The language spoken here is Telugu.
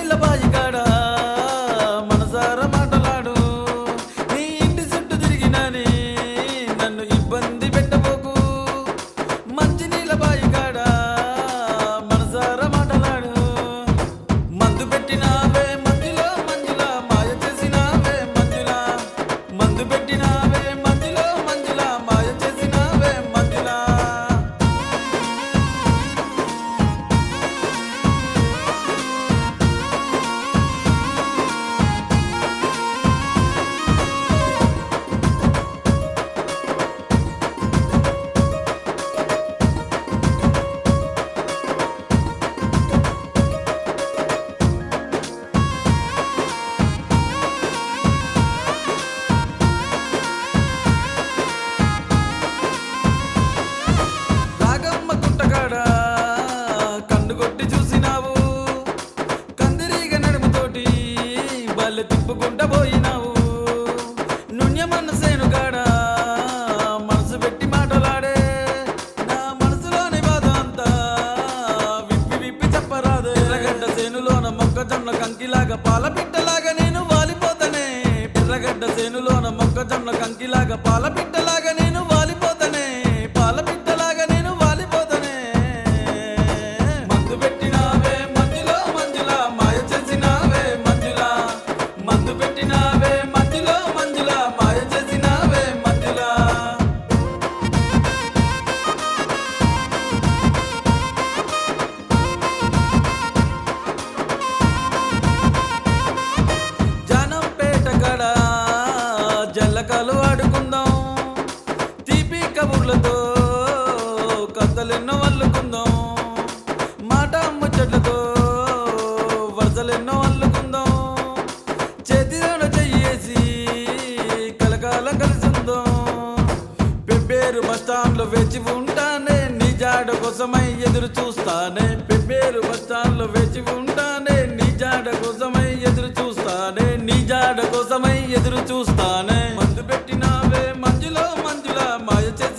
మంచినీళ్ళ బాయి కాడ మనసారా మాటలాడు. నీ ఇంటి చుట్టూ తిరిగినాని నన్ను ఇబ్బంది పెట్టబోకు. మంచినీళ్ళ బాయి కాడ మనసారా మాటలాడు. మందు పెట్టినావే మందులో మంజులా మాయ చేసినావే మంజులా. మందు పెట్టినావే మందులో మంజులా మాయ చేసినావే మంజులా. రాగమ్మ గుట్టకాడ కన్ను కొట్టి చూసినావు. కందిరీగ నడుముతోటి బల్లె తిప్పుకుంటా పోయినావు. నుణ్యమన్న సేనుగాడ మనసు పెట్టి మాటలాడే. నా మనసులోని బాధ అంతా విప్పి విప్పి చెప్పరాదే. ఎర్రగడ్డ సేనులోన మొక్కజొన్న కంకిలాగా పాల పిట్టలాగా నేను వాలిపోతనే. ఎర్రగడ్డ సేనులోన మొక్కజొన్న కంకిలాగా పాల పిట్టలాగా నేను వాలిపోతనే. పాల పిట్టలాగా నేను వాలిపోతనే. మందు పెట్టినావే మందులో మంజులా మాయ చేసినావే మంజులా. మందు పెట్టినావే మందులో మంజులా మాయ చేసినావే మంజులా. జానంపేట కాడ జల్లకాలు ఆడుకుందాం. తీపి కబుర్లతో కథలెన్నో అల్లుకుందాం. మాట ముచ్చట్లతో వరసలెన్నో అల్లుకుందాం. చేతిలోన చెయ్యేసి కలకాలం కలిసిందాం. పెబ్బేరు బస్టాండ్లో వేచి ఉంటానే నీ జాడ కోసమై ఎదురు చూస్తానే. పెబ్బేరు బస్టాండ్లో వేచి ఉంటానే నీ జాడ కోసమై ఎదురు చూస్తానే. నీ జాడ కోసమై ఎదురు చూస్తానే. మందు పెట్టినావే మంజులో మంజులా మాయ చేసి